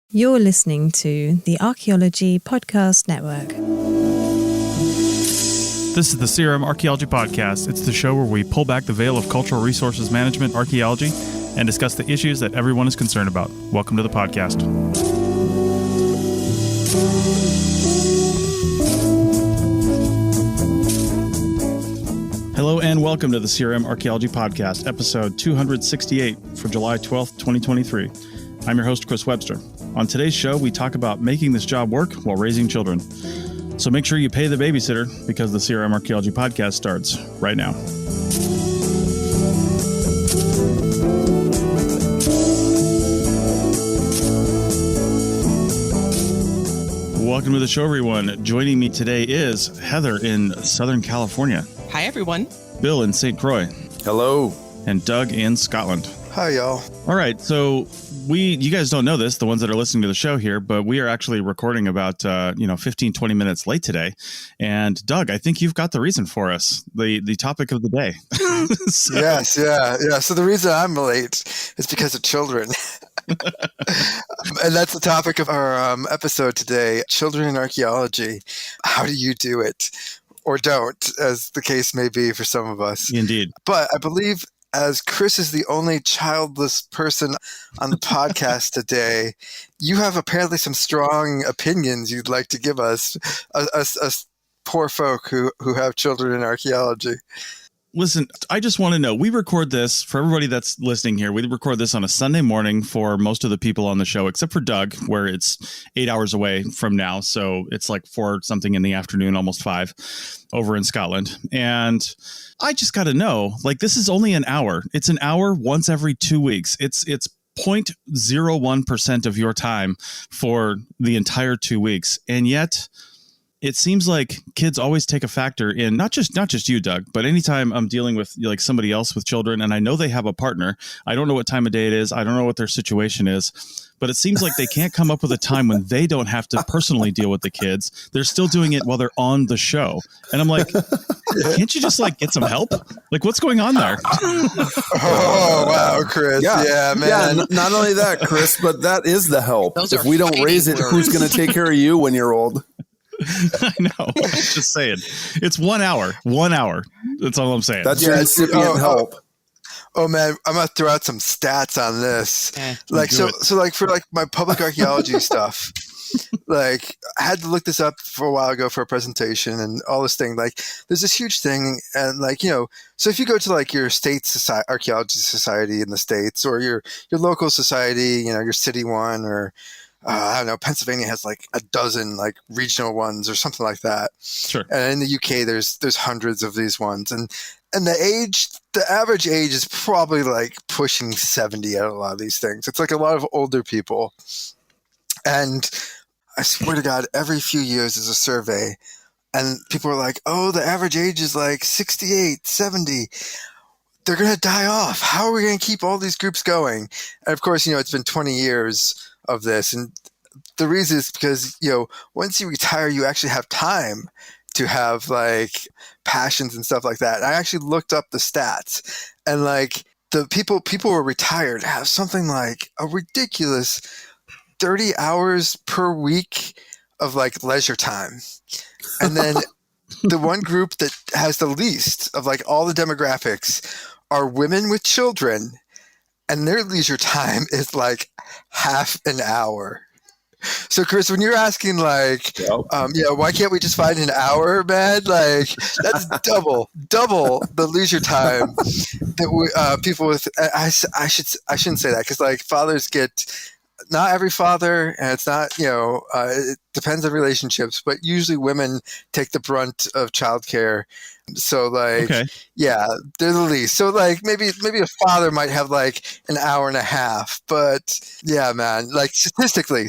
You're listening to the Archaeology Podcast Network. This is the CRM Archaeology Podcast. It's the show where we pull back the veil of cultural resources management, archaeology, and discuss the issues that everyone is concerned about. Welcome to the podcast. Hello and welcome to the CRM Archaeology Podcast, episode 268 for July 12th, 2023. I'm your host, Chris Webster. On today's show, we talk about making this job work while raising children. So make sure you pay the babysitter because the CRM Archaeology Podcast starts right now. Welcome to the show, everyone. Joining me today is Heather in Southern California. Hi, everyone. Bill in St. Croix. Hello. And Doug in Scotland. Hi, y'all. All right. So you guys don't know this, the ones that are listening to the show here, but we are actually recording about, 15, 20 minutes late today. And Doug, I think you've got the reason for us, the topic of the day. Yes. Yeah. So the reason I'm late is because of children. And that's the topic of our episode today, children in archaeology. How do you do it? Or don't, as the case may be for some of us. Indeed. But I believe as Chris is the only childless person on the podcast today, you have apparently some strong opinions you'd like to give us poor folk who have children in archaeology. Listen, I just want to know, we record this for everybody that's listening here. We record this on a Sunday morning for most of the people on the show, except for Doug, where it's 8 hours away from now. So it's like 4 something in the afternoon, almost 5 over in Scotland. And I just got to know, like, this is only an hour. It's an hour once every 2 weeks. It's 0.01% of your time for the entire 2 weeks. And yet it seems like kids always take a factor in not just you, Doug, but anytime I'm dealing with like somebody else with children and I know they have a partner, I don't know what time of day it is. I don't know what their situation is, but it seems like they can't come up with a time when they don't have to personally deal with the kids. They're still doing it while they're on the show. And I'm like, can't you just like get some help? Like, what's going on there? Oh, wow, Chris. Yeah, man. Yeah, not only that, Chris, but that is the help. If we don't raise it, who's going to take care of you when you're old? I know. I'm just saying. It's 1 hour. 1 hour. That's all I'm saying. That's your incipient help. Oh man, I'm gonna throw out some stats on this. So like for like my public archaeology stuff, like I had to look this up for a while ago for a presentation and all this thing. Like there's this huge thing, and like so if you go to like your state archaeology society in the States or your local society, your city one, or I don't know, Pennsylvania has like a dozen like regional ones or something like that. Sure. And in the UK, there's hundreds of these ones, and the average age is probably like pushing 70 at a lot of these things. It's like a lot of older people, and I swear to God, every few years there's a survey, and people are like, "Oh, the average age is like 68, 70." They're going to die off. How are we going to keep all these groups going? And of course, it's been 20 years of this. And the reason is because, once you retire, you actually have time to have like passions and stuff like that. I actually looked up the stats, and like the people who are retired have something like a ridiculous 30 hours per week of like leisure time. And then the one group that has the least of like all the demographics are women with children, and their leisure time is like half an hour. So, Chris, when you're asking like, why can't we just find an hour, man? Like that's double the leisure time that people with. I shouldn't say that because like fathers get. Not every father, and it's not, it depends on relationships, but usually women take the brunt of childcare. So like, Yeah, they're the least. So like maybe a father might have like an hour and a half, but yeah, man, like statistically,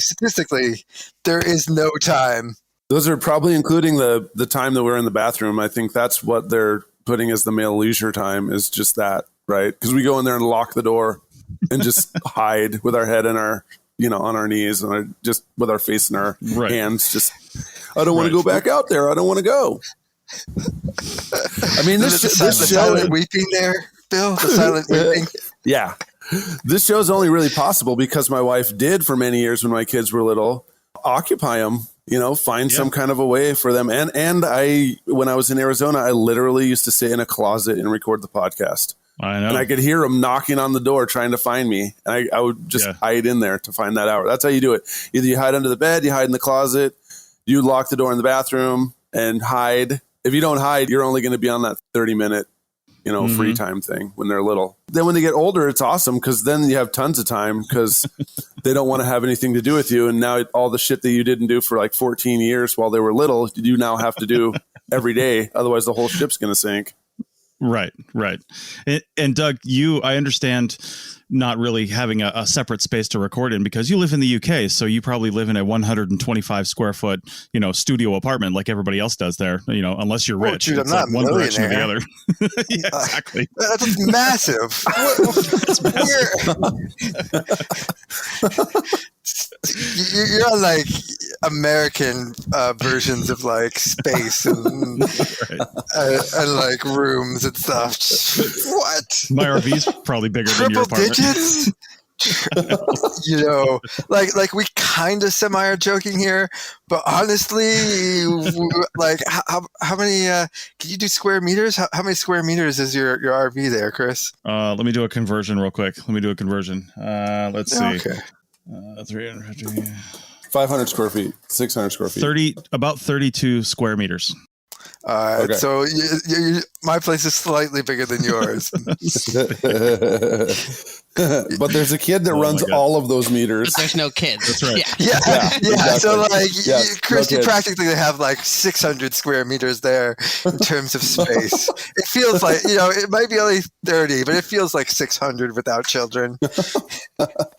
there is no time. Those are probably including the time that we're in the bathroom. I think that's what they're putting as the male leisure time is just that, right? Because we go in there and lock the door and just hide with our head in our, on our knees and just with our face in our hands. Just, I don't want to go back out there. I don't want to go. I mean, the silent weeping there, Bill. The silent weeping. Yeah. This show is only really possible because my wife did for many years when my kids were little, occupy them, find some kind of a way for them. And I, when I was in Arizona, I literally used to sit in a closet and record the podcast. I know. And I could hear them knocking on the door trying to find me. And I would just hide in there to find that hour. That's how you do it. Either you hide under the bed, you hide in the closet, you lock the door in the bathroom and hide. If you don't hide, you're only going to be on that 30-minute, free time thing when they're little. Then when they get older, it's awesome because then you have tons of time because they don't want to have anything to do with you. And now all the shit that you didn't do for like 14 years while they were little, you now have to do every day. Otherwise, the whole ship's going to sink. Right. And Doug, I understand not really having a separate space to record in because you live in the UK. So you probably live in a 125 square foot, studio apartment like everybody else does there, unless you're rich. Dude, it's I'm like not one a direction or the millionaire. other. Yeah, exactly. That's massive. You're on like American versions of like space and like rooms and stuff. What? My RV's probably bigger than your Triple apartment. digits? Like we kind of semi are joking here, but honestly, like how many? Can you do square meters? How many square meters is your RV there, Chris? Let me do a conversion real quick. Let's see. Okay. 350. 500 square feet, 600 square feet. About 32 square meters. Okay. So my place is slightly bigger than yours. But there's a kid that runs all of those meters. But there's no kids. That's right. Yeah. Exactly. So like, Chris, no you kids. practically have like 600 square meters there in terms of space. It feels like, it might be only 30, but it feels like 600 without children.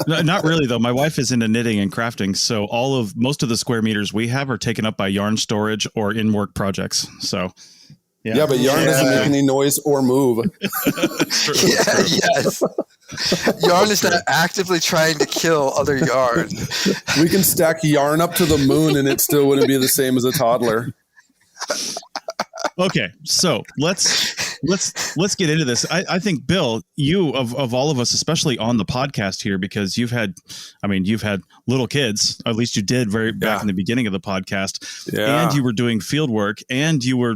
No, not really though. My wife is into knitting and crafting, so most of the square meters we have are taken up by yarn storage or in-work projects. So yeah, but yarn doesn't make any noise or move. Yes. Yarn is not actively trying to kill other yarn. We can stack yarn up to the moon and it still wouldn't be the same as a toddler. Okay, so let's get into this. I think, Bill, you of all of us, especially on the podcast here, because you've had little kids. At least you did back in the beginning of the podcast, and you were doing field work, and you were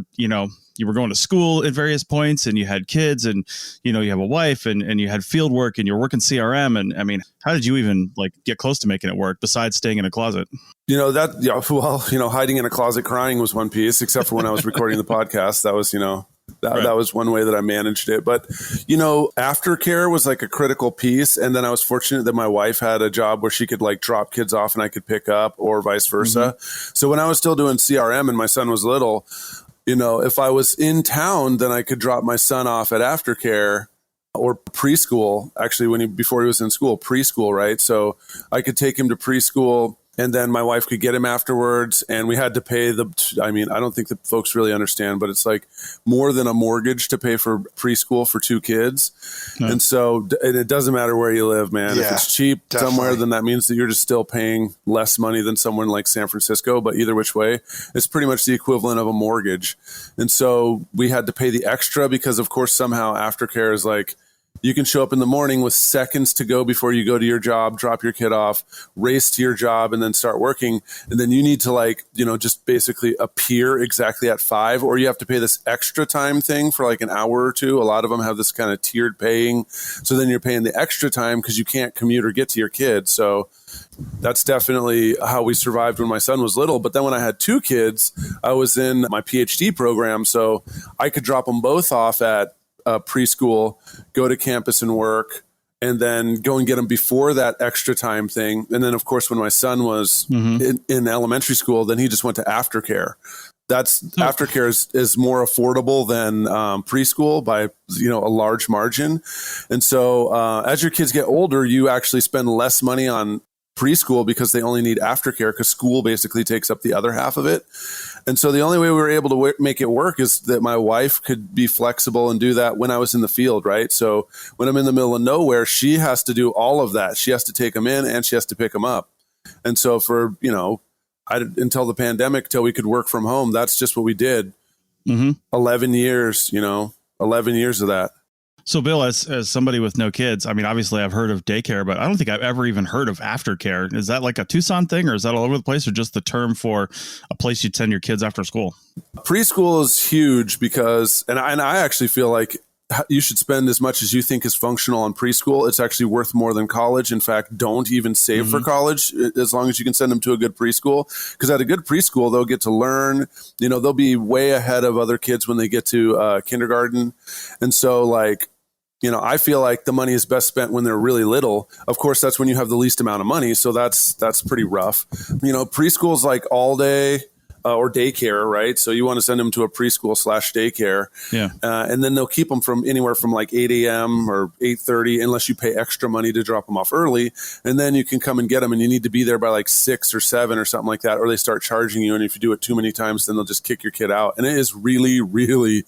going to school at various points, and you had kids, and you have a wife, and you had field work, and you're working CRM, and I mean, how did you even get close to making it work besides staying in a closet? Hiding in a closet crying was one piece, except for when I was recording the podcast. That was, that was one way that I managed it. But, aftercare was like a critical piece. And then I was fortunate that my wife had a job where she could drop kids off and I could pick up, or vice versa. Mm-hmm. So when I was still doing CRM and my son was little, if I was in town, then I could drop my son off at aftercare or preschool, actually, before he was in school, preschool, right? So I could take him to preschool, and then my wife could get him afterwards, and we had to pay I don't think that folks really understand, but it's like more than a mortgage to pay for preschool for 2 kids. Hmm. And so it doesn't matter where you live, man. Yeah, if it's cheap somewhere, then that means that you're just still paying less money than someone like San Francisco. But either which way, it's pretty much the equivalent of a mortgage. And so we had to pay the extra because, of course, somehow aftercare is you can show up in the morning with seconds to go before you go to your job, drop your kid off, race to your job, and then start working. And then you need to just basically appear exactly at 5, or you have to pay this extra time thing for an hour or 2. A lot of them have this kind of tiered paying. So then you're paying the extra time because you can't commute or get to your kid. So that's definitely how we survived when my son was little. But then when I had 2 kids, I was in my PhD program. So I could drop them both off at preschool, go to campus and work, and then go and get them before that extra time thing. And then, of course, when my son was in elementary school, then he just went to aftercare. Aftercare is more affordable than preschool by a large margin. And so as your kids get older, you actually spend less money on preschool because they only need aftercare because school basically takes up the other half of it. And so the only way we were able to make it work is that my wife could be flexible and do that when I was in the field, right? So when I'm in the middle of nowhere, she has to do all of that. She has to take them in and she has to pick them up. And so for, until the pandemic, till we could work from home, that's just what we did. 11 years, 11 years of that. So, Bill, as somebody with no kids, I mean, obviously I've heard of daycare, but I don't think I've ever even heard of aftercare. Is that like a Tucson thing, or is that all over the place, or just the term for a place you'd send your kids after school? Preschool is huge because, and I actually feel like you should spend as much as you think is functional on preschool. It's actually worth more than college. In fact, don't even save for college as long as you can send them to a good preschool. Because at a good preschool, they'll get to learn, they'll be way ahead of other kids when they get to kindergarten. And so I feel like the money is best spent when they're really little. Of course, that's when you have the least amount of money. So that's pretty rough. Preschool is like all day or daycare, right? So you want to send them to a preschool / daycare. Yeah. And then they'll keep them from anywhere from like 8 a.m. or 8:30, unless you pay extra money to drop them off early. And then you can come and get them, and you need to be there by like 6 or 7 or something like that, or they start charging you. And if you do it too many times, then they'll just kick your kid out. And it is really, really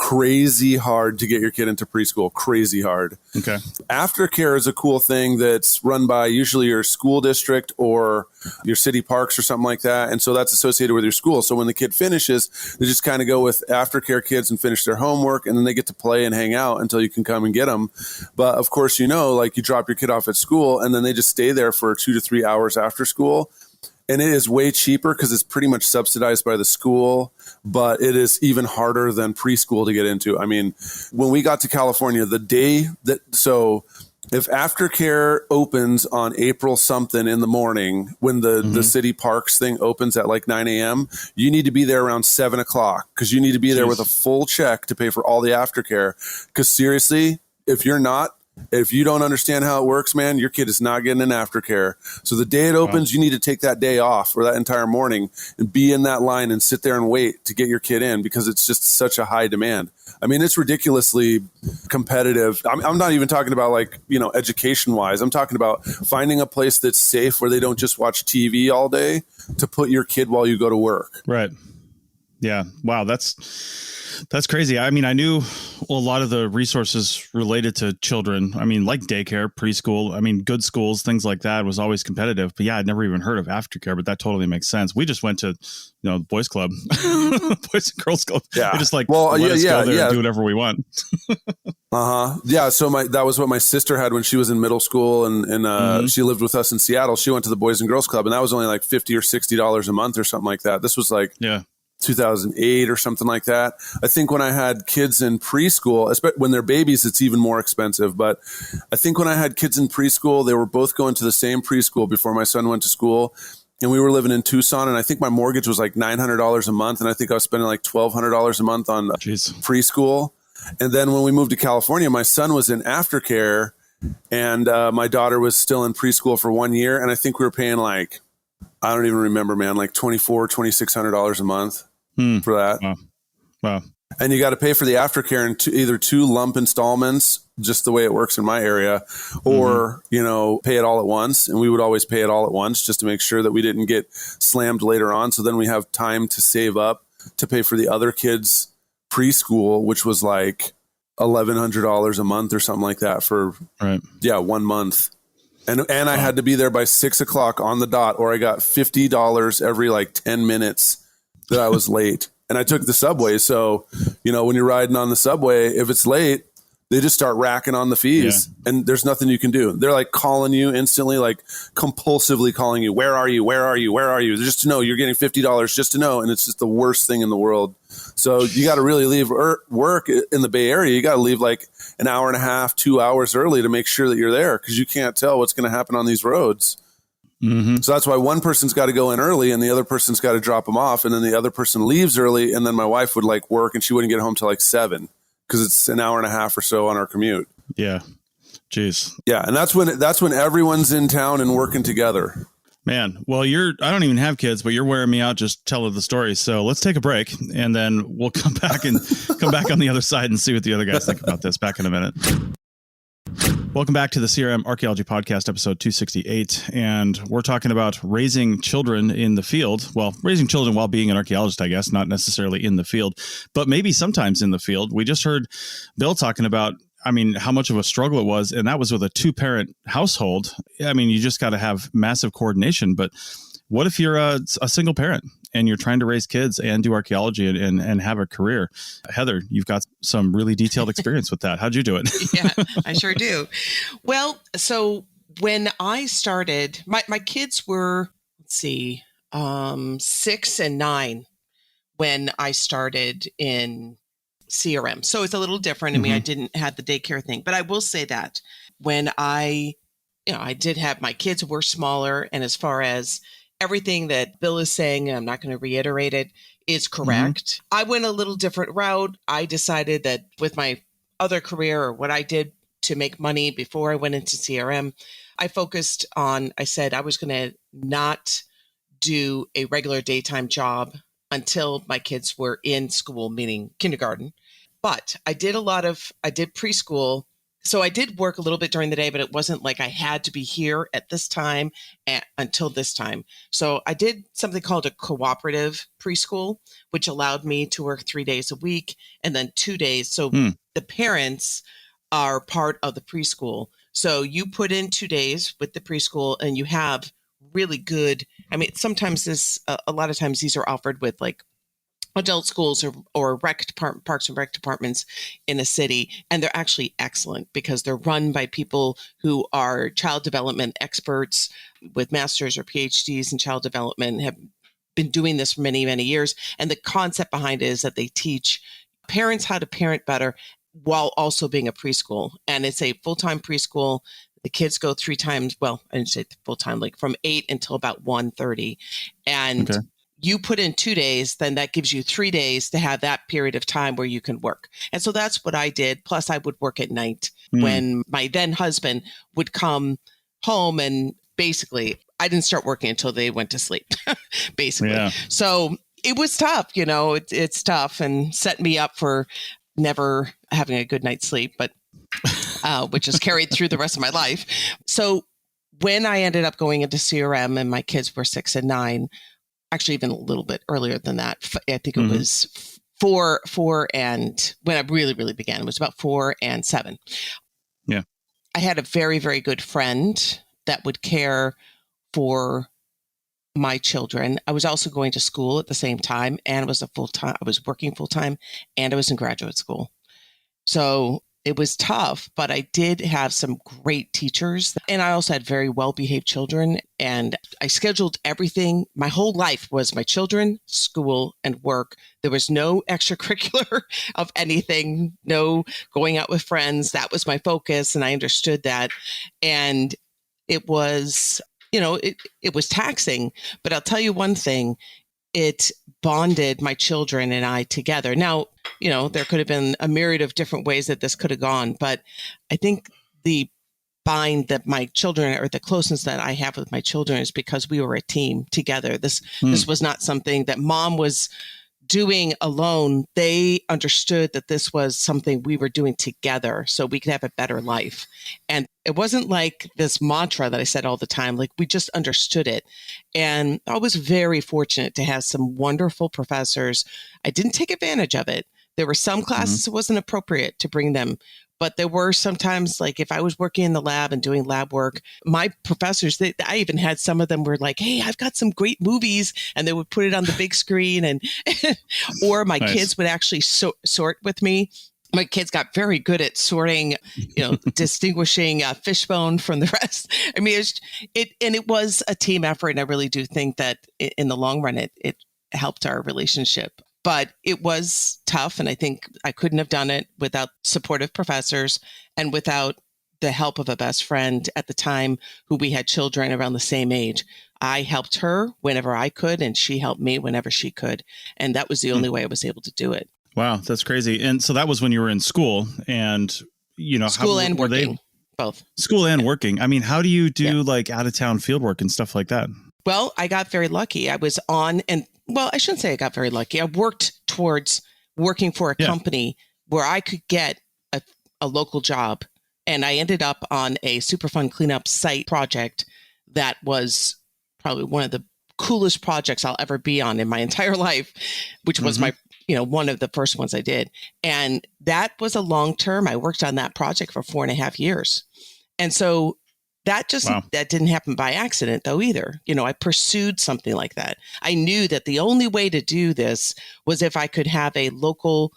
crazy hard to get your kid into preschool. Crazy hard. Okay. Aftercare is a cool thing that's run by usually your school district or your city parks or something like that. And so that's associated with your school. So when the kid finishes, they just kind of go with aftercare kids and finish their homework, and then they get to play and hang out until you can come and get them. But of course, you drop your kid off at school and then they just stay there for 2 to 3 hours after school. And it is way cheaper because it's pretty much subsidized by the school, but it is even harder than preschool to get into. I mean, when we got to California, if aftercare opens on April something in the morning, when the city parks thing opens at like 9 a.m., you need to be there around 7 o'clock because you need to be there with a full check to pay for all the aftercare. Because seriously, if you don't understand how it works, man, your kid is not getting an aftercare. So the day it opens, you need to take that day off or that entire morning and be in that line and sit there and wait to get your kid in because it's just such a high demand. I mean, it's ridiculously competitive. I'm not even talking about education wise. I'm talking about finding a place that's safe where they don't just watch TV all day to put your kid while you go to work. Right. Yeah. Wow. That's crazy. I mean, I knew a lot of the resources related to children. I mean, like daycare, preschool, good schools, things like that was always competitive. But yeah, I'd never even heard of aftercare, but that totally makes sense. We just went to, the boys club, boys and girls club. Yeah. We just let us go there and do whatever we want. Yeah. So that was what my sister had when she was in middle school and she lived with us in Seattle. She went to the boys and girls club and that was only like $50 or $60 a month or something like that. This was 2008 or something like that. I think when I had kids in preschool, when they're babies, it's even more expensive. But I think when I had kids in preschool, they were both going to the same preschool before my son went to school. And we were living in Tucson. And I think my mortgage was like $900 a month. And I think I was spending like $1,200 a month on preschool. And then when we moved to California, my son was in aftercare and my daughter was still in preschool for 1 year. And I think we were paying I don't even remember, man, like $2,400, $2,600 a month for that. Wow. And you got to pay for the aftercare in either 2 lump installments, just the way it works in my area, or, pay it all at once. And we would always pay it all at once just to make sure that we didn't get slammed later on. So then we have time to save up to pay for the other kids' preschool, which was like $1,100 a month or something like that for 1 month. And I had to be there by 6 o'clock on the dot, or I got $50 every 10 minutes that I was late. And I took the subway. So, when you're riding on the subway, if it's late, they just start racking on the fees and there's nothing you can do. They're calling you instantly, compulsively calling you. Where are you? Where are you? Where are you? Just to know you're getting $50 just to know. And it's just the worst thing in the world. So you got to really leave work in the Bay Area. You got to leave an hour and a half, 2 hours early to make sure that you're there because you can't tell what's going to happen on these roads. So that's why one person's got to go in early and the other person's got to drop them off. And then the other person leaves early. And then my wife would work and she wouldn't get home till 7 because it's an hour and a half or so on our commute. Yeah. Jeez. Yeah. And that's when everyone's in town and working together. Man, well, I don't even have kids, but you're wearing me out just telling the story. So let's take a break and then we'll come back on the other side and see what the other guys think about this. Back in a minute. Welcome back to the CRM Archaeology Podcast, episode 268. And we're talking about raising children in the field. Well, raising children while being an archaeologist, I guess, not necessarily in the field, but maybe sometimes in the field. We just heard Bill talking about, how much of a struggle it was. And that was with a 2-parent household. You just got to have massive coordination. But what if you're a single parent and you're trying to raise kids and do archaeology and have a career. Heather, you've got some really detailed experience with that. How'd you do it? Yeah, I sure do. Well, so when I started, my kids were, 6 and 9 when I started in CRM. So it's a little different. I mean, I didn't have the daycare thing, but I will say that when I did have, my kids were smaller, and as far as everything that Bill is saying, and I'm not going to reiterate it, is correct. I went a little different route. I decided that with my other career, or what I did to make money before I went into CRM, I focused on, I said I was going to not do a regular daytime job until my kids were in school, meaning kindergarten. But I did preschool. So I did work a little bit during the day, but it wasn't like I had to be here at this time until this time. So I did something called a cooperative preschool, which allowed me to work 3 days a week and then 2 days. So the parents are part of the preschool. So you put in 2 days with the preschool, and you have really good, I mean, sometimes a lot of times these are offered with like adult schools or parks and rec departments in a city. And they're actually excellent because they're run by people who are child development experts with masters or PhDs in child development, have been doing this for many, many years. And the concept behind it is that they teach parents how to parent better while also being a preschool. And it's a full-time preschool. The kids go 3 times. Well, I didn't say full-time, like from 8 until about 1:30. And you put in 2 days, then that gives you 3 days to have that period of time where you can work. And so that's what I did. Plus I would work at night when my then husband would come home, and basically I didn't start working until they went to sleep, basically. Yeah. So it was tough, it's tough, and set me up for never having a good night's sleep, but which is carried through the rest of my life. So when I ended up going into CRM and my kids were 6 and 9, actually even a little bit earlier than that, I think it was four, and when I really, really began, it was about 4 and 7. Yeah. I had a very, very good friend that would care for my children. I was also going to school at the same time, and I was working full time, and I was in graduate school. So it was tough, but I did have some great teachers, and I also had very well-behaved children, and I scheduled everything. My whole life was my children, school, and work. There was no extracurricular of anything, no going out with friends. That was my focus, and I understood that. And it was, it was taxing, but I'll tell you one thing, it bonded my children and I together. Now, there could have been a myriad of different ways that this could have gone, but I think the bind that my children, or the closeness that I have with my children, is because we were a team together. This was not something that mom was doing alone. They understood that this was something we were doing together so we could have a better life. And it wasn't like this mantra that I said all the time, like we just understood it. And I was very fortunate to have some wonderful professors. I didn't take advantage of it. There were some classes it wasn't appropriate to bring them, but there were sometimes, like if I was working in the lab and doing lab work, my professors, I even had some of them were like, hey, I've got some great movies, and they would put it on the big screen, and or my kids would actually sort with me. My kids got very good at sorting, distinguishing fishbone from the rest. I mean, it was a team effort, and I really do think that in the long run, it helped our relationship. But it was tough, and I think I couldn't have done it without supportive professors and without the help of a best friend at the time who we had children around the same age. I helped her whenever I could, and she helped me whenever she could. And that was the only way I was able to do it. Wow, that's crazy. And so that was when you were in school, and, school and working, both. School and working. I mean, how do you do like out of town field work and stuff like that? Well, I got very lucky. I was on, and well, I shouldn't say I got very lucky. I worked towards working for a company where I could get a local job. And I ended up on a Superfund cleanup site project that was probably one of the coolest projects I'll ever be on in my entire life, which was my, one of the first ones I did. And that was a long term. I worked on that project for 4.5 years. And so Wow. That didn't happen by accident though either. I pursued something like that. I knew that the only way to do this was if I could have a local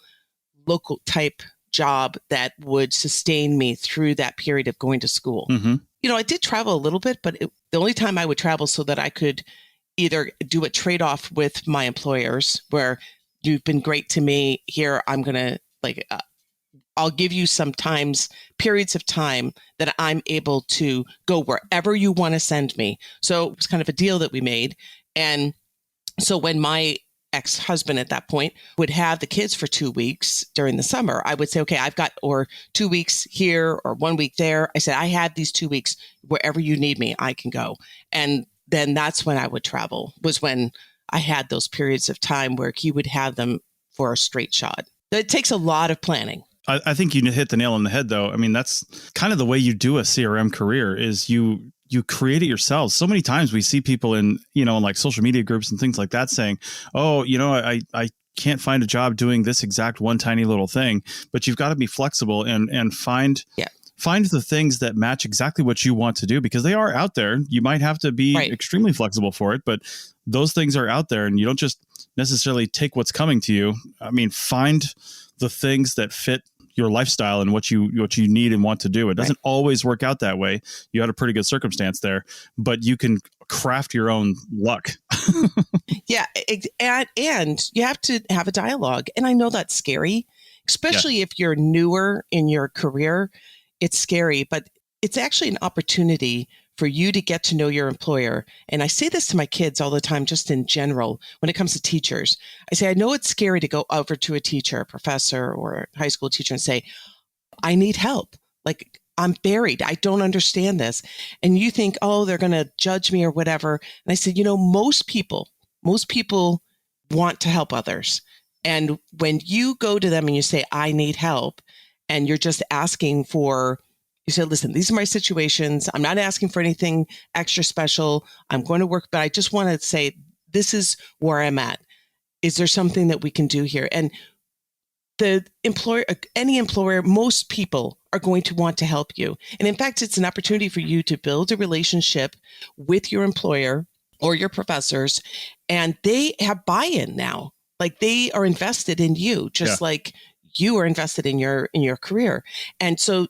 type job that would sustain me through that period of going to school. Mm-hmm. I did travel a little bit, but the only time I would travel so that I could either do a trade-off with my employers where you've been great to me here. I'm going to I'll give you periods of time that I'm able to go wherever you want to send me. So it was kind of a deal that we made. And so when my ex-husband at that point would have the kids for 2 weeks during the summer, I would say, okay, I've got or 2 weeks here or 1 week there. I said, I have these 2 weeks wherever you need me, I can go. And then that's when I would travel, was when I had those periods of time where he would have them for a straight shot. It takes a lot of planning. I think you hit the nail on the head, though. I mean, that's kind of the way you do a CRM career is you create it yourselves. So many times we see people in like social media groups and things like that saying, oh, I can't find a job doing this exact one tiny little thing, but you've got to be flexible and find the things that match exactly what you want to do, because they are out there. You might have to be extremely flexible for it, but those things are out there and you don't just necessarily take what's coming to you. I mean, find the things that fit your lifestyle and what you need and want to do. It doesn't always work out that way. You had a pretty good circumstance there, but you can craft your own luck. Yeah. And you have to have a dialogue. And I know that's scary, especially if you're newer in your career. It's scary, but it's actually an opportunity for you to get to know your employer. And I say this to my kids all the time, just in general, when it comes to teachers. I say, I know it's scary to go over to a teacher, a professor or a high school teacher and say, I need help. Like, I'm buried. I don't understand this. And you think, oh, they're going to judge me or whatever. And I said, most people want to help others. And when you go to them and you say, I need help, and you're just asking for, you say, listen, these are my situations. I'm not asking for anything extra special. I'm going to work, but I just want to say, this is where I'm at. Is there something that we can do here? And the employer, any employer, most people are going to want to help you. And in fact, it's an opportunity for you to build a relationship with your employer or your professors, and they have buy-in now. Like, they are invested in you, just like you are invested in your career. And so,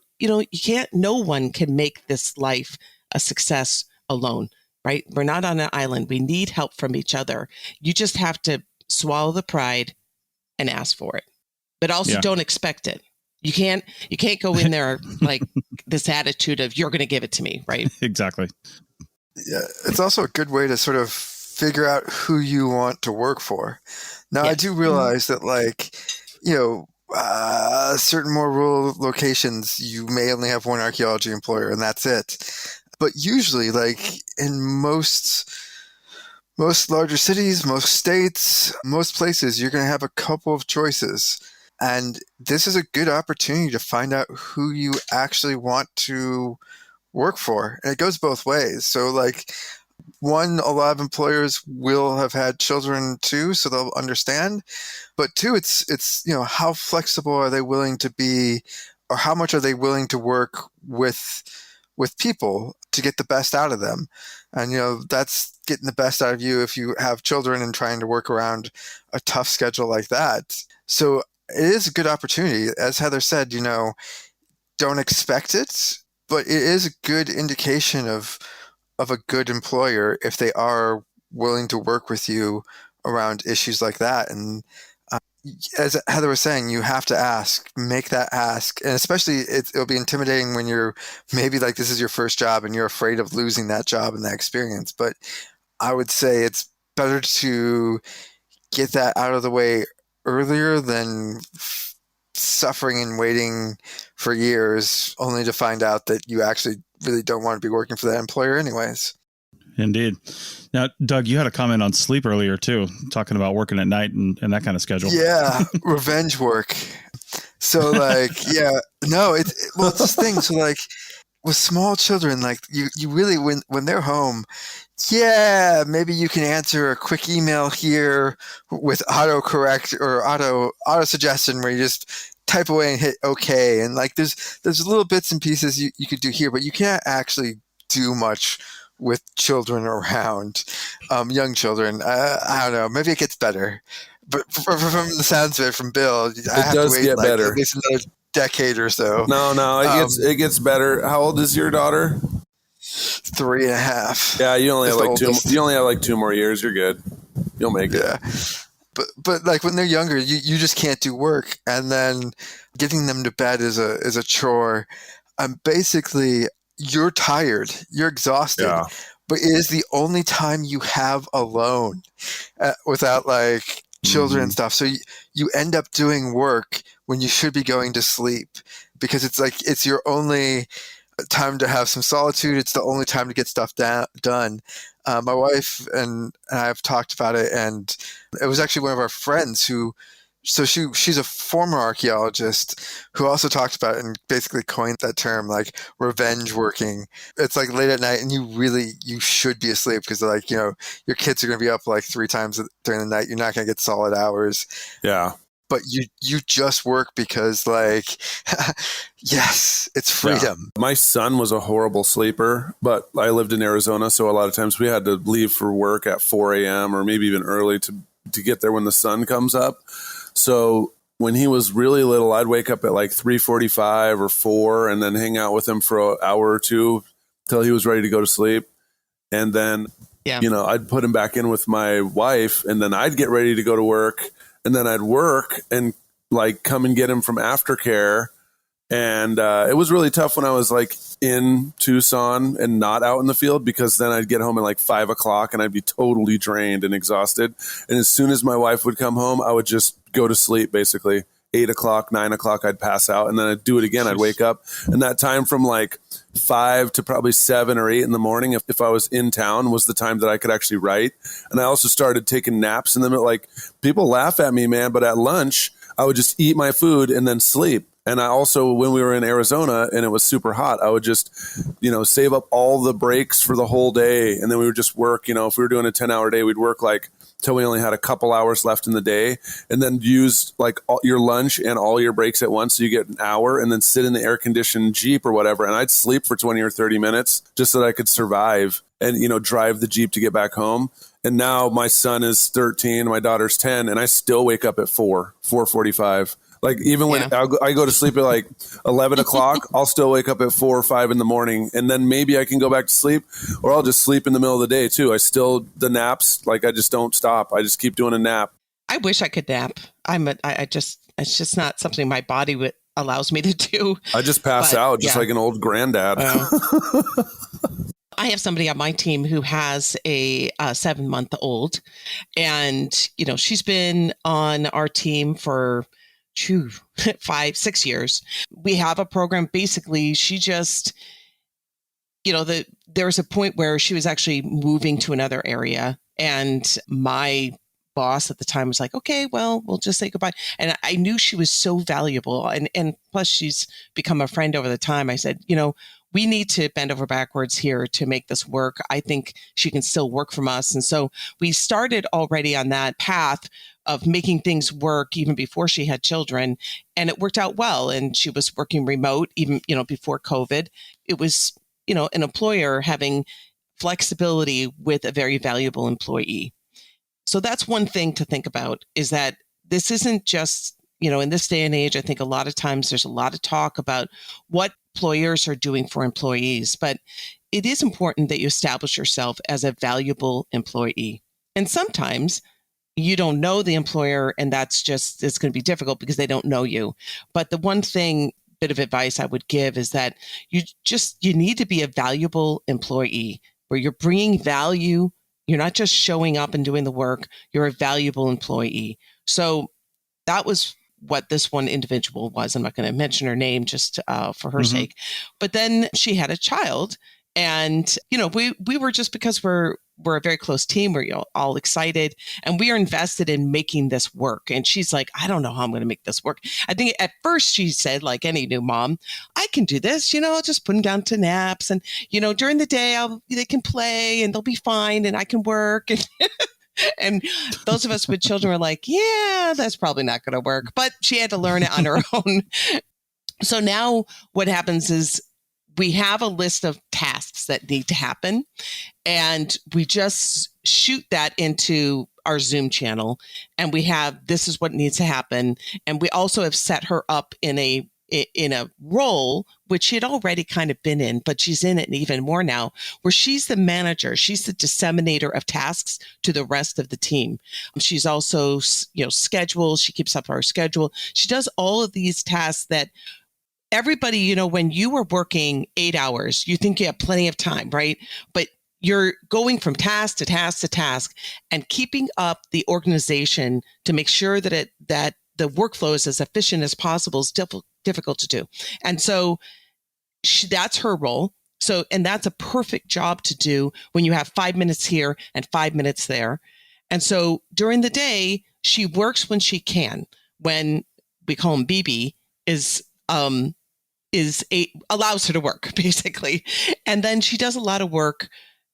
no one can make this life a success alone, right? We're not on an island. We need help from each other. You just have to swallow the pride and ask for it, but also don't expect it. You can't go in there like this attitude of, you're going to give it to me, right? Exactly. Yeah, it's also a good way to sort of figure out who you want to work for. Now, I do realize that, certain more rural locations, you may only have one archaeology employer and that's it. But usually, in most larger cities, most states, most places, you're going to have a couple of choices. And this is a good opportunity to find out who you actually want to work for. And it goes both ways. So, one, a lot of employers will have had children too, so they'll understand. But two, it's how flexible are they willing to be, or how much are they willing to work with people to get the best out of them? And that's getting the best out of you if you have children and trying to work around a tough schedule like that. So it is a good opportunity. As Heather said, don't expect it, but it is a good indication of a good employer if they are willing to work with you around issues like that. And as Heather was saying, you have to ask, make that ask. And especially it'll be intimidating when you're maybe this is your first job and you're afraid of losing that job and that experience. But I would say it's better to get that out of the way earlier than suffering and waiting for years only to find out that you actually really don't want to be working for that employer anyways. Indeed. Now, Doug, you had a comment on sleep earlier too, talking about working at night and that kind of schedule. Yeah, revenge work. So it's this thing. So with small children, you really, when they're home, maybe you can answer a quick email here with autocorrect or auto suggestion where you just type away and hit OK. And there's little bits and pieces you could do here, but you can't actually do much with children around, young children. I don't know. Maybe it gets better. But from the sounds of it, from Bill, I have to does wait get like better. at least another decade or so. No, it gets better. How old is your daughter? 3.5. Yeah, you only It's have the like two. oldest. You only have like 2 more years. You're good. You'll make it. Yeah. But like when they're younger, you just can't do work, and then getting them to bed is a chore. Basically, you're tired, you're exhausted, Yeah. but it is the only time you have alone without like children and stuff. So you end up doing work when you should be going to sleep, because it's like it's your only time to have some solitude. It's the only time to get stuff done. My wife and I have talked about it, and it was actually one of our friends she's a former archaeologist who also talked about it and basically coined that term, like revenge working. It's like late at night and you should be asleep, because like, your kids are going to be up like 3 times during the night. You're not going to get solid hours. Yeah. But you just work because like, yes, it's freedom. Yeah. My son was a horrible sleeper, but I lived in Arizona, so a lot of times we had to leave for work at 4 a.m. or maybe even early to get there when the sun comes up. So when he was really little, I'd wake up at like 3:45 or 4 and then hang out with him for an hour or two till he was ready to go to sleep. And then, I'd put him back in with my wife, and then I'd get ready to go to work. And then I'd work and like come and get him from aftercare. And it was really tough when I was like in Tucson and not out in the field, because then I'd get home at like 5 o'clock and I'd be totally drained and exhausted. And as soon as my wife would come home, I would just go to sleep, basically. 8 o'clock, 9 o'clock, I'd pass out, and then I'd do it again. I'd wake up. And that time from like 5 to probably 7 or 8 in the morning, if I was in town, was the time that I could actually write. And I also started taking naps in the middle. Like, people laugh at me, man, but at lunch, I would just eat my food and then sleep. And I also, when we were in Arizona and it was super hot, I would just, save up all the breaks for the whole day. And then we would just work, if we were doing a 10-hour day, we'd work like till we only had a couple hours left in the day, and then use like all your lunch and all your breaks at once. So you get an hour, and then sit in the air conditioned Jeep or whatever. And I'd sleep for 20 or 30 minutes just so that I could survive and, drive the Jeep to get back home. And now my son is 13, my daughter's 10, and I still wake up at 4:45. Like, even when I go to sleep at like 11 o'clock, I'll still wake up at 4 or 5 in the morning. And then maybe I can go back to sleep, or I'll just sleep in the middle of the day too. The naps, like, I just don't stop. I just keep doing a nap. I wish I could nap. It's just not something my body allows me to do. I just pass out just like an old granddad. I have somebody on my team who has a 7-month-old, and, she's been on our team for 5-6 years. We have a program. Basically, she just, there was a point where she was actually moving to another area, and my boss at the time was like, okay, well, we'll just say goodbye. And I knew she was so valuable, and plus she's become a friend over the time. I said, we need to bend over backwards here to make this work. I think she can still work from us. And so we started already on that path of making things work even before she had children. And it worked out well. And she was working remote even, before COVID. It was, an employer having flexibility with a very valuable employee. So that's one thing to think about, is that this isn't just, in this day and age, I think a lot of times there's a lot of talk about what employers are doing for employees, but it is important that you establish yourself as a valuable employee. And sometimes you don't know the employer, and it's going to be difficult because they don't know you. But the one bit of advice I would give is that you need to be a valuable employee, where you're bringing value. You're not just showing up and doing the work. You're a valuable employee. So that was what this one individual was. I'm not going to mention her name just for her sake. But then she had a child, and we were, just because we're a very close team, we're all excited, and we are invested in making this work. And she's like, I don't know how I'm going to make this work. I think at first she said, like any new mom, I can do this. I'll just put them down to naps, and during the day they can play and they'll be fine, and I can work. And those of us with children were like, yeah, that's probably not going to work. But she had to learn it on her own. So now what happens is we have a list of tasks that need to happen, and we just shoot that into our Zoom channel, and we have, this is what needs to happen. And we also have set her up in a role, which she had already kind of been in, but she's in it even more now, where she's the manager. She's the disseminator of tasks to the rest of the team. She's also, schedule. She keeps up our schedule. She does all of these tasks that everybody, when you were working 8 hours, you think you have plenty of time, right? But you're going from task to task to task, and keeping up the organization to make sure that the workflow is as efficient as possible is difficult to do. And so that's her role. So, and that's a perfect job to do when you have 5 minutes here and 5 minutes there. And so during the day, she works when she can, when we call him BB, allows her to work, basically. And then she does a lot of work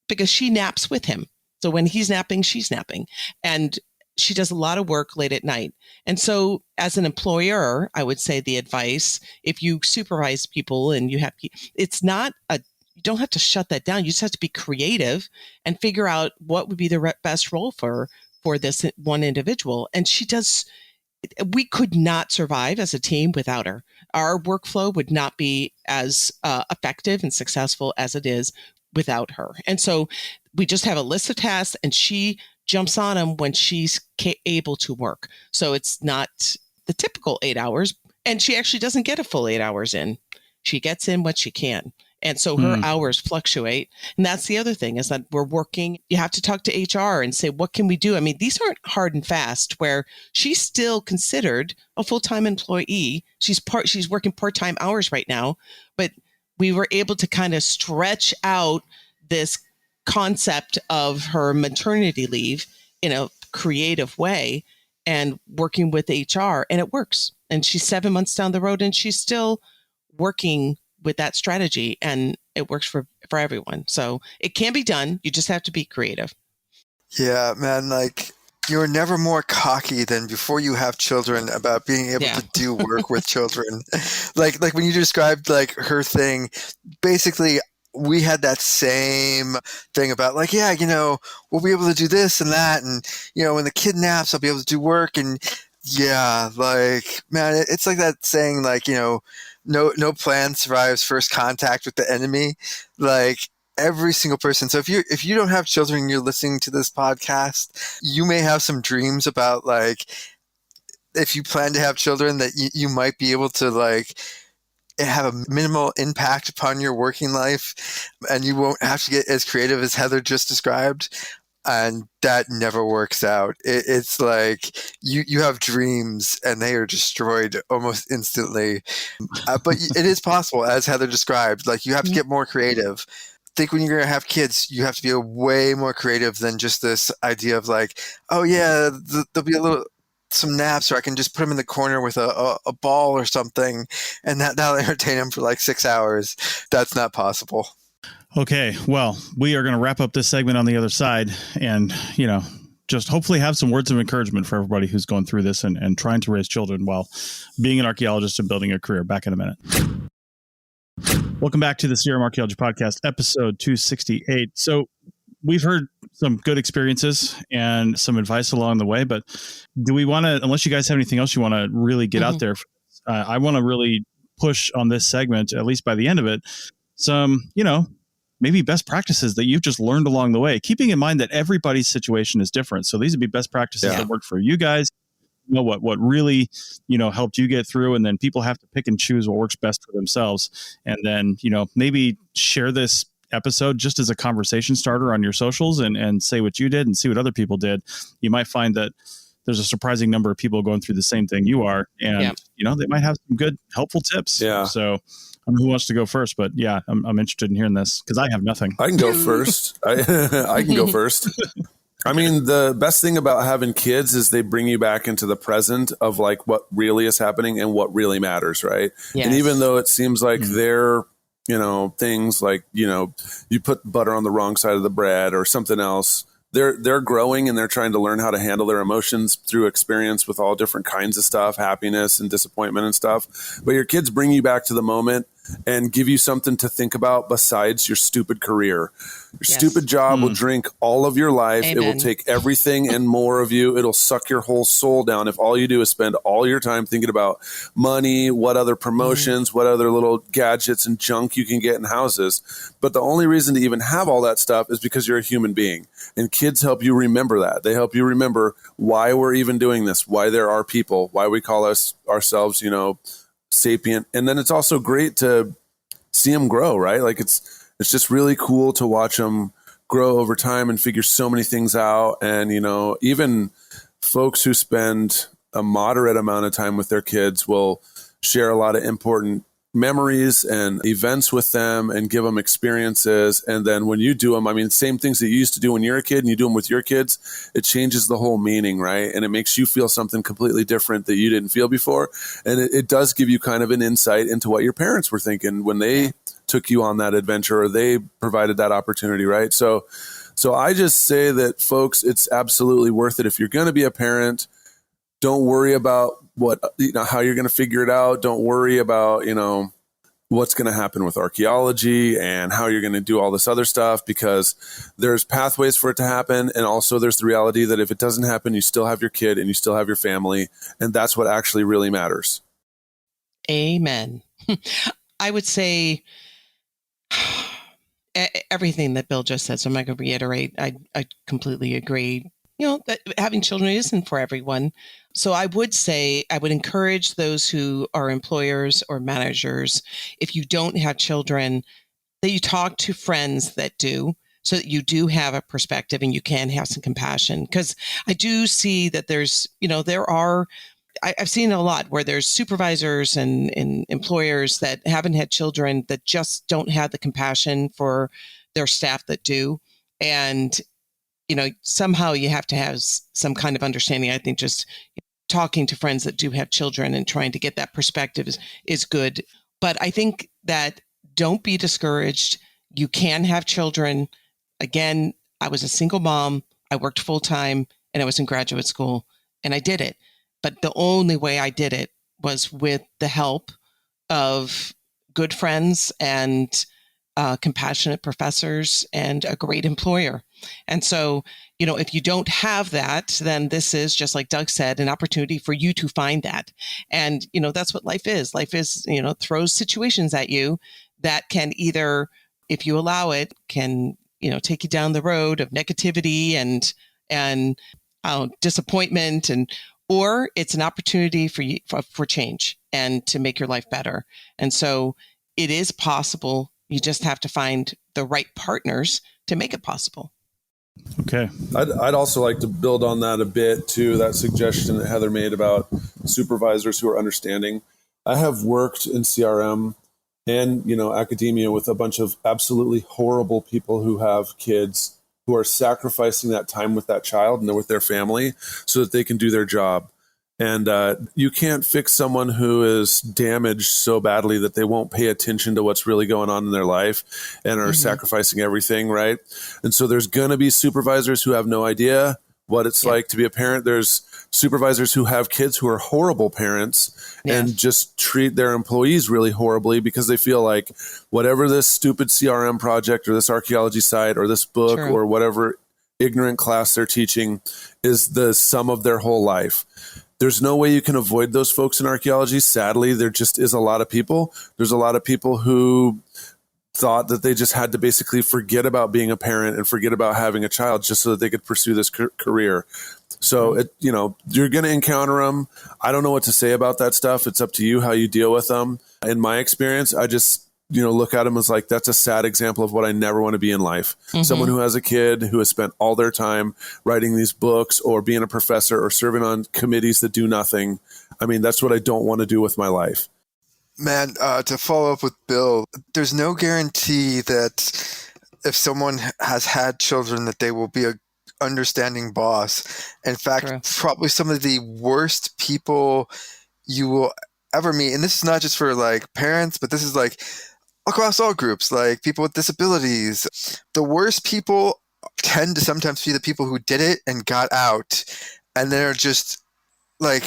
because she naps with him. So when he's napping, she's napping. And she does a lot of work late at night. And so as an employer, I would say the advice, if you supervise people and you don't have to shut that down. You just have to be creative and figure out what would be the best role for this one individual. And we could not survive as a team without her. Our workflow would not be as effective and successful as it is without her. And so we just have a list of tasks, and she jumps on them when she's able to work. So it's not the typical 8 hours, and she actually doesn't get a full 8 hours in. She gets in what she can. And so her hours fluctuate. And that's the other thing, is that we're working. You have to talk to HR and say, what can we do? I mean, these aren't hard and fast, where she's still considered a full-time employee. She's working part-time hours right now, but we were able to kind of stretch out this concept of her maternity leave in a creative way and working with HR, and it works. And she's 7 months down the road, and she's still working with that strategy, and it works for everyone. So it can be done. You just have to be creative. Yeah, man, like, you're never more cocky than before you have children about being able to do work with children. Like when you described like her thing, basically we had that same thing about like, we'll be able to do this and that. And, when the kid naps, I'll be able to do work. And yeah, like, man, it's like that saying, like, no plan survives first contact with the enemy. Like, every single person. So if you don't have children and you're listening to this podcast, you may have some dreams about, like, if you plan to have children, that you might be able to, like, have a minimal impact upon your working life, and you won't have to get as creative as Heather just described. And that never works out. It's like you have dreams and they are destroyed almost instantly. But it is possible, as Heather described. Like, you have to get more creative. I think when you're going to have kids, you have to be way more creative than just this idea of like, oh yeah, there'll be some naps, or I can just put them in the corner with a ball or something, and that'll entertain them for like 6 hours. That's not possible. Okay, well, we are going to wrap up this segment on the other side, and, just hopefully have some words of encouragement for everybody who's going through this and trying to raise children while being an archaeologist and building a career. Back in a minute. Welcome back to the CRM Archaeology Podcast, episode 268. So we've heard some good experiences and some advice along the way, but do we want to, unless you guys have anything else you want to really get out there, I want to really push on this segment, at least by the end of it, some, maybe best practices that you've just learned along the way, keeping in mind that everybody's situation is different. So these would be best practices that work for you guys. What really, helped you get through, and then people have to pick and choose what works best for themselves. And then, maybe share this episode just as a conversation starter on your socials and say what you did and see what other people did. You might find that there's a surprising number of people going through the same thing you are, and, they might have some good, helpful tips. Yeah. So who wants to go first? But yeah, I'm interested in hearing this because I have nothing. I can go first. I can go first. I mean, the best thing about having kids is they bring you back into the present of like what really is happening and what really matters, right? Yes. And even though it seems like they're, things like, you put butter on the wrong side of the bread or something else, they're growing and they're trying to learn how to handle their emotions through experience with all different kinds of stuff, happiness and disappointment and stuff. But your kids bring you back to the moment and give you something to think about besides your stupid career. Your Yes. stupid job will drink all of your life. Amen. It will take everything and more of you. It'll suck your whole soul down if all you do is spend all your time thinking about money, what other promotions, what other little gadgets and junk you can get in houses. But the only reason to even have all that stuff is because you're a human being. And kids help you remember that. They help you remember why we're even doing this, why there are people, why we call ourselves, sapient. And then it's also great to see them grow, right? Like it's just really cool to watch them grow over time and figure so many things out. And, even folks who spend a moderate amount of time with their kids will share a lot of important memories and events with them and give them experiences. And then when you do them, same things that you used to do when you're a kid and you do them with your kids, it changes the whole meaning, right? And it makes you feel something completely different that you didn't feel before. And it does give you kind of an insight into what your parents were thinking when they took you on that adventure or they provided that opportunity, right? So I just say that, folks, it's absolutely worth it. If you're going to be a parent, don't worry about how you're going to figure it out. Don't worry about, what's going to happen with archaeology and how you're going to do all this other stuff, because there's pathways for it to happen. And also there's the reality that if it doesn't happen, you still have your kid and you still have your family. And that's what actually really matters. Amen. I would say everything that Bill just said. So I'm not going to reiterate. I completely agree. That having children isn't for everyone. So I would say I would encourage those who are employers or managers, if you don't have children, that you talk to friends that do, so that you do have a perspective and you can have some compassion. Because I do see that there's, I've seen a lot where there's supervisors and employers that haven't had children that just don't have the compassion for their staff that do. And somehow you have to have some kind of understanding. I think just talking to friends that do have children and trying to get that perspective is good. But I think that don't be discouraged. You can have children. Again, I was a single mom. I worked full time and I was in graduate school and I did it. But the only way I did it was with the help of good friends and compassionate professors and a great employer. And so, if you don't have that, then this is, just like Doug said, an opportunity for you to find that. And, that's what life is. Life is, throws situations at you that can either, if you allow it, can, take you down the road of negativity and disappointment, or it's an opportunity for you for change and to make your life better. And so it is possible. You just have to find the right partners to make it possible. Okay. I'd also like to build on that a bit too, that suggestion that Heather made about supervisors who are understanding. I have worked in CRM and, academia with a bunch of absolutely horrible people who have kids who are sacrificing that time with that child and with their family so that they can do their job. And you can't fix someone who is damaged so badly that they won't pay attention to what's really going on in their life and are sacrificing everything, right? And so there's going to be supervisors who have no idea what it's like to be a parent. There's supervisors who have kids who are horrible parents and just treat their employees really horribly because they feel like whatever this stupid CRM project or this archaeology site or this book or whatever ignorant class they're teaching is the sum of their whole life. There's no way you can avoid those folks in archaeology. Sadly, there just is a lot of people. There's a lot of people who thought that they just had to basically forget about being a parent and forget about having a child just so that they could pursue this career. So, you're going to encounter them. I don't know what to say about that stuff. It's up to you how you deal with them. In my experience, I just, look at them as like, that's a sad example of what I never want to be in life. Someone who has a kid who has spent all their time writing these books or being a professor or serving on committees that do nothing. That's what I don't want to do with my life. Man, to follow up with Bill, there's no guarantee that if someone has had children that they will be a understanding boss. In fact, probably some of the worst people you will ever meet, and this is not just for like parents, but this is like across all groups, like people with disabilities. The worst people tend to sometimes be the people who did it and got out, and they're just like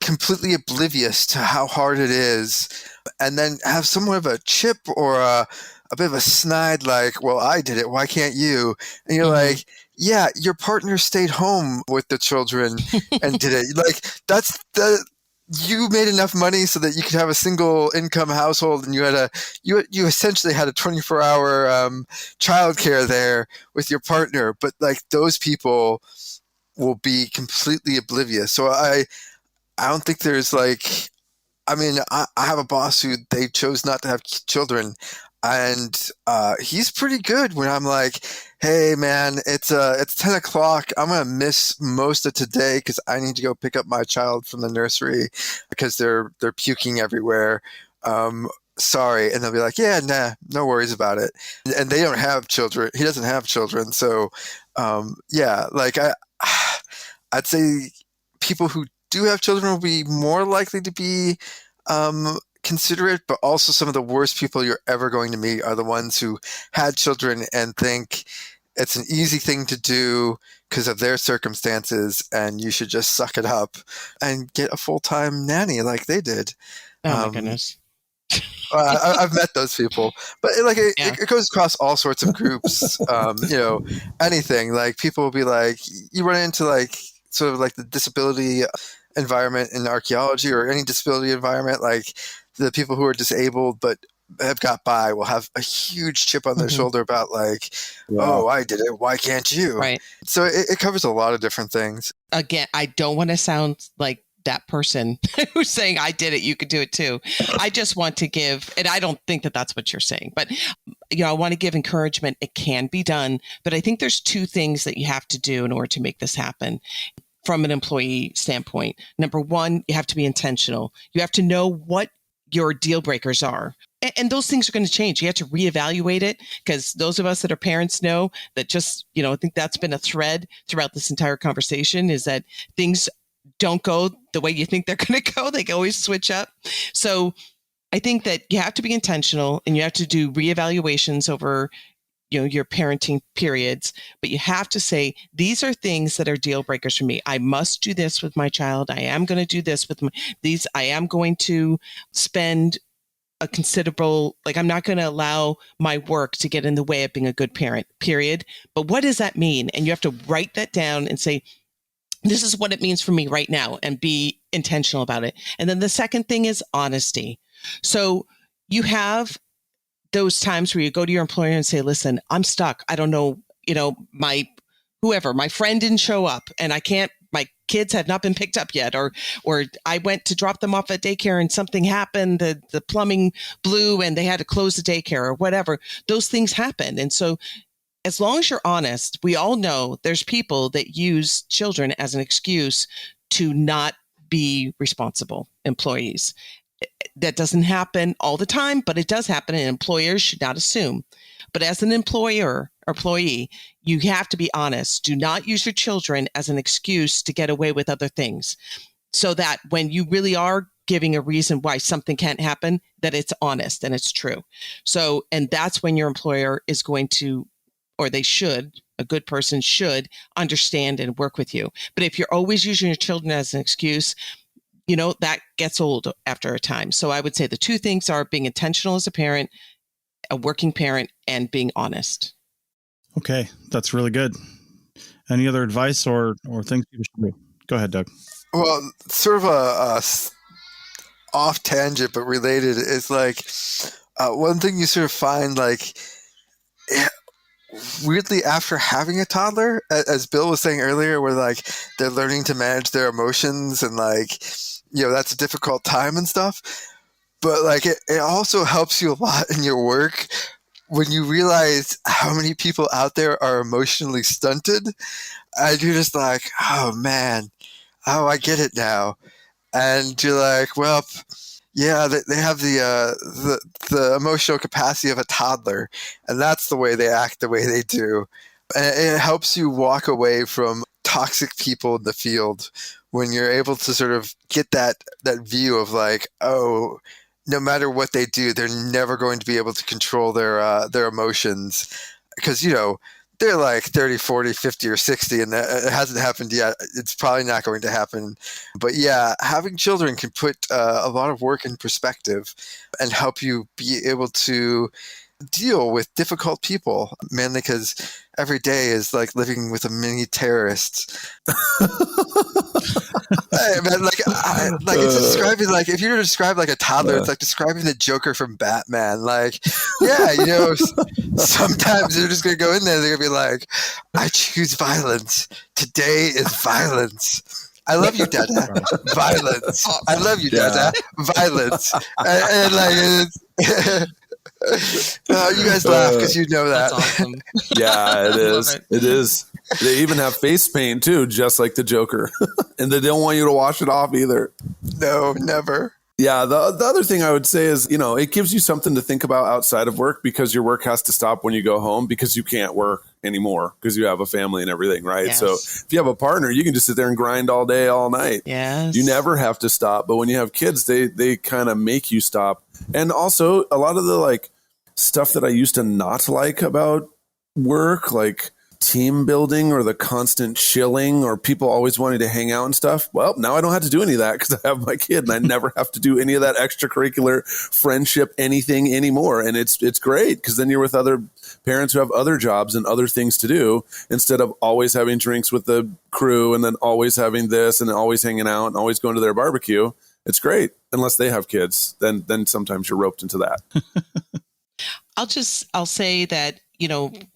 completely oblivious to how hard it is, and then have somewhat of a chip or a bit of a snide, like, well, I did it, why can't you? And you're Mhm. like, yeah, your partner stayed home with the children and did it. Like, you made enough money so that you could have a single income household, and you essentially had a 24-hour childcare there with your partner. But like, those people will be completely oblivious. So I don't think there's like, I mean, I have a boss who they chose not to have children, and he's pretty good when I'm like, hey man, it's 10 o'clock. I'm gonna miss most of today because I need to go pick up my child from the nursery because they're puking everywhere. Sorry. And they'll be like, yeah, nah, no worries about it. And they don't have children. He doesn't have children. So yeah, like I'd say people who do have children will be more likely to be considerate, but also some of the worst people you're ever going to meet are the ones who had children and think it's an easy thing to do because of their circumstances, and you should just suck it up and get a full-time nanny like they did. Oh my goodness. I've met those people, but it goes across all sorts of groups. Anything, like people will be like, you run into like sort of like the disability environment in archaeology or any disability environment, like the people who are disabled but have got by will have a huge chip on their shoulder about like, oh, I did it, why can't you? Right. So it covers a lot of different things. Again, I don't want to sound like that person who's saying I did it, you could do it too. I just want to give, and I don't think that that's what you're saying, but I want to give encouragement. It can be done, but I think there's two things that you have to do in order to make this happen from an employee standpoint. Number one, you have to be intentional. You have to know what your deal breakers are. And those things are going to change. You have to reevaluate it, because those of us that are parents know that just, I think that's been a thread throughout this entire conversation, is that things don't go the way you think they're going to go. They can always switch up. So I think that you have to be intentional, and you have to do reevaluations over your parenting periods, but you have to say, these are things that are deal breakers for me. I must do this with my child. I am going to do this with these. I am going to spend a considerable, I'm not going to allow my work to get in the way of being a good parent, period. But what does that mean? And you have to write that down and say, this is what it means for me right now, and be intentional about it. And then the second thing is honesty. So you have those times where you go to your employer and say, listen, I'm stuck. I don't know, my friend didn't show up, and my kids have not been picked up yet, or I went to drop them off at daycare and something happened, the plumbing blew and they had to close the daycare or whatever. Those things happen. And so as long as you're honest, we all know there's people that use children as an excuse to not be responsible employees. That doesn't happen all the time, but it does happen, and employers should not assume. But as an employee, you have to be honest. Do not use your children as an excuse to get away with other things, so that when you really are giving a reason why something can't happen, that it's honest and it's true. So, and that's when your employer is going to, or they should, a good person should understand and work with you. But if you're always using your children as an excuse, that gets old after a time. So I would say the two things are being intentional as a parent, a working parent, and being honest. Okay, that's really good. Any other advice or things you should do? Go ahead, Doug. Well, sort of a off tangent, but related, is like one thing you sort of find, like, weirdly, after having a toddler, as Bill was saying earlier, where like they're learning to manage their emotions, and like, that's a difficult time and stuff. But like, it also helps you a lot in your work when you realize how many people out there are emotionally stunted. And you're just like, oh man, I get it now. And you're like, well, yeah, they have the emotional capacity of a toddler, and that's the way they act the way they do. And it helps you walk away from toxic people in the field when you're able to sort of get that view of like, oh, no matter what they do, they're never going to be able to control their emotions, because they're like 30, 40, 50, or 60, and it hasn't happened yet. It's probably not going to happen. But yeah, having children can put a lot of work in perspective and help you be able to deal with difficult people, mainly because every day is like living with a mini terrorist. Hey, man, it's describing, like, if you were to describe like a toddler, it's like describing the Joker from Batman. Like, yeah, sometimes they're just gonna go in there, they're gonna be like, I choose violence. Today is violence. I love you, Dada. Violence. I love you, Dada. Violence. And like, you guys laugh because you know that. That's awesome. Yeah, it is. It is. They even have face paint too, just like the Joker. And they don't want you to wash it off either. No, never. Yeah, the other thing I would say is, it gives you something to think about outside of work, because your work has to stop when you go home because you can't work anymore because you have a family and everything, right? Yes. So if you have a partner, you can just sit there and grind all day, all night. Yes. You never have to stop. But when you have kids, they kind of make you stop. And also a lot of the like stuff that I used to not like about work, like team building or the constant chilling or people always wanting to hang out and stuff. Well, now I don't have to do any of that because I have my kid, and I never have to do any of that extracurricular friendship anything anymore. And it's great because then you're with other parents who have other jobs and other things to do, instead of always having drinks with the crew and then always having this and always hanging out and always going to their barbecue. It's great. Unless they have kids, then sometimes you're roped into that. I'll say that,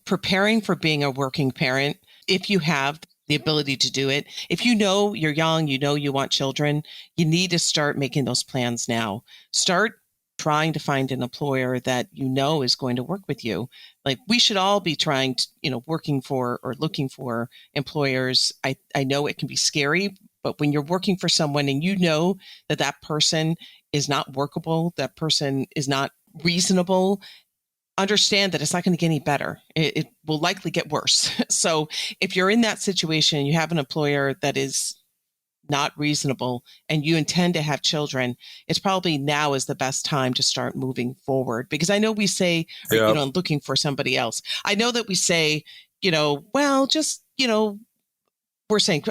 preparing for being a working parent, if you have the ability to do it, if you're young, you want children, you need to start making those plans now. Start trying to find an employer that is going to work with you. Like, we should all be trying to, working for or looking for employers. I know it can be scary, but when you're working for someone and that person is not workable, that person is not reasonable, understand that it's not going to get any better. It will likely get worse. So if you're in that situation and you have an employer that is not reasonable and you intend to have children, it's probably now is the best time to start moving forward. Because I know we say, looking for somebody else. I know that we say, we're saying,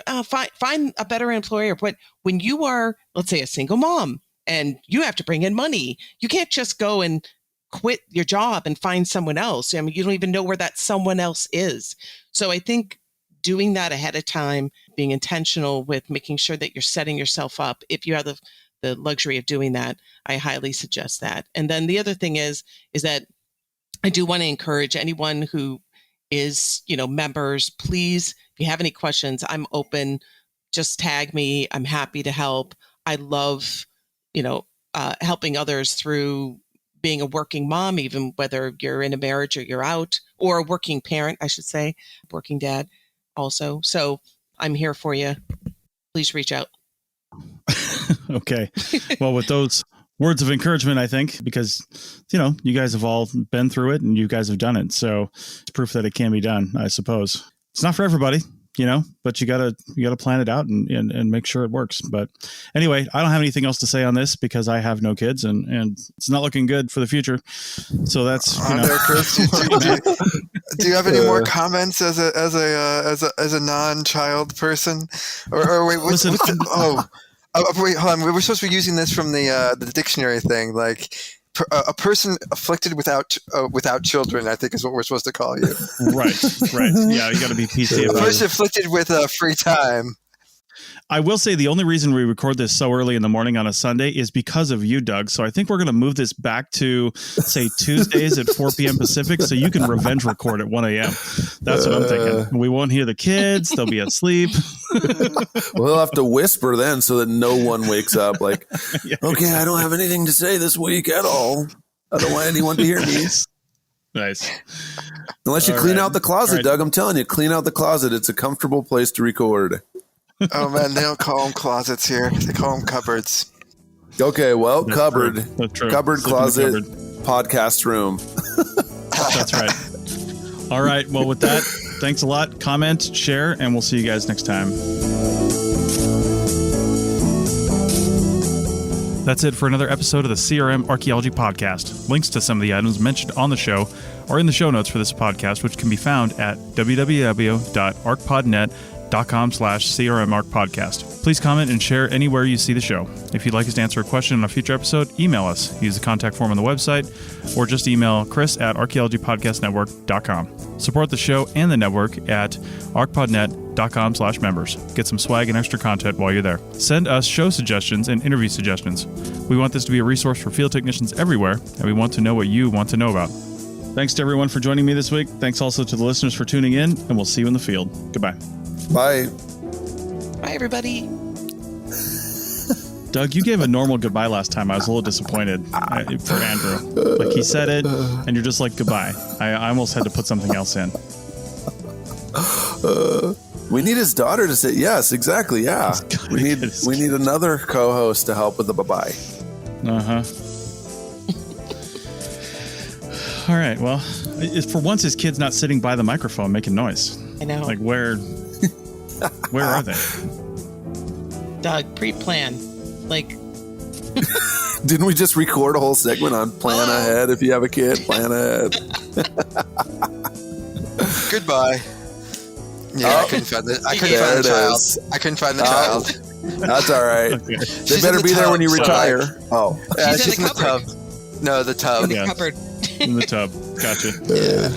find a better employer. But when you are, let's say, a single mom and you have to bring in money, you can't just go and quit your job and find someone else. I mean, you don't even know where that someone else is. So I think doing that ahead of time, being intentional with making sure that you're setting yourself up, if you have the luxury of doing that, I highly suggest that. And then the other thing is that I do want to encourage anyone who is, members, please, if you have any questions, I'm open. Just tag me. I'm happy to help. I love, helping others through being a working mom, even whether you're in a marriage or you're out, or a working parent, I should say, working dad also. So I'm here for you. Please reach out. Okay. Well, with those words of encouragement, I think, because, you guys have all been through it and you guys have done it. So it's proof that it can be done, I suppose. It's not for everybody, but you gotta plan it out and make sure it works. But anyway, I don't have anything else to say on this because I have no kids and it's not looking good for the future. So that's, Chris, do you have any more comments as a non-child person? Or wait, wait, hold on. We're supposed to be using this from the dictionary thing, like a person afflicted without children, I think is what we're supposed to call you. Right. Yeah, you got to be PC about it. A person afflicted with free time. I will say the only reason we record this so early in the morning on a Sunday is because of you, Doug. So I think we're going to move this back to, say, Tuesdays at 4 p.m. Pacific so you can revenge record at 1 a.m. That's what I'm thinking. We won't hear the kids. They'll be asleep. We'll have to whisper then so that no one wakes up like, Yeah, okay, exactly. I don't have anything to say this week at all. I don't want anyone to hear me. Nice. Unless you All clean right. out the closet, All right. Doug. I'm telling you, clean out the closet. It's a comfortable place to record. Oh man, they don't call them closets here. They call them cupboards. Okay, well, That's cupboard, true. That's true. cupboard, Sleep in the closet, cupboard. podcast room. That's right. All right. Well, with that, thanks a lot. Comment, share, and we'll see you guys next time. That's it for another episode of the CRM Archaeology Podcast. Links to some of the items mentioned on the show are in the show notes for this podcast, which can be found at www.arcpodnet.com/CRMArcPodcast. Please comment and share anywhere you see the show. If you'd like us to answer a question on a future episode, email us. Use the contact form on the website, or just email chris@archaeologypodcastnetwork.com. Support the show and the network at arcpodnet.com/members. Get some swag and extra content while you're there. Send us show suggestions and interview suggestions. We want this to be a resource for field technicians everywhere, and we want to know what you want to know about. Thanks to everyone for joining me this week. Thanks also to the listeners for tuning in, and we'll see you in the field. Goodbye. Bye. Bye, everybody. Doug, you gave a normal goodbye last time. I was a little disappointed for Andrew. Like, he said it, and you're just like, goodbye. I almost had to put something else in. We need his daughter to say yes. Exactly. Yeah. We need another co-host to help with the bye-bye. Uh-huh. All right. Well, for once, his kid's not sitting by the microphone making noise. I know. Like, where are they? Doug, pre-plan. Like, didn't we just record a whole segment on plan ahead? If you have a kid, plan ahead. Goodbye. Yeah, I couldn't find the child. I couldn't find the child. That's all right. Okay. They better be there when you retire. Oh, Yeah, She's she's in in the the tub. No, the tub. in the Yeah. cupboard. In the tub. Gotcha. Yeah.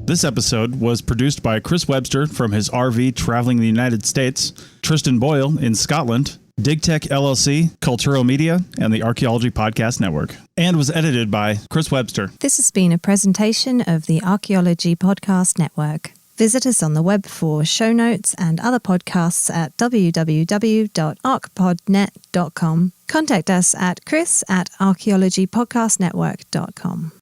This episode was produced by Chris Webster from his RV traveling the United States, Tristan Boyle in Scotland, DigTech LLC, Cultural Media, and the Archaeology Podcast Network, and was edited by Chris Webster. This has been a presentation of the Archaeology Podcast Network. Visit us on the web for show notes and other podcasts at www.arcpodnet.com. Contact us at chris@archaeologypodcastnetwork.com.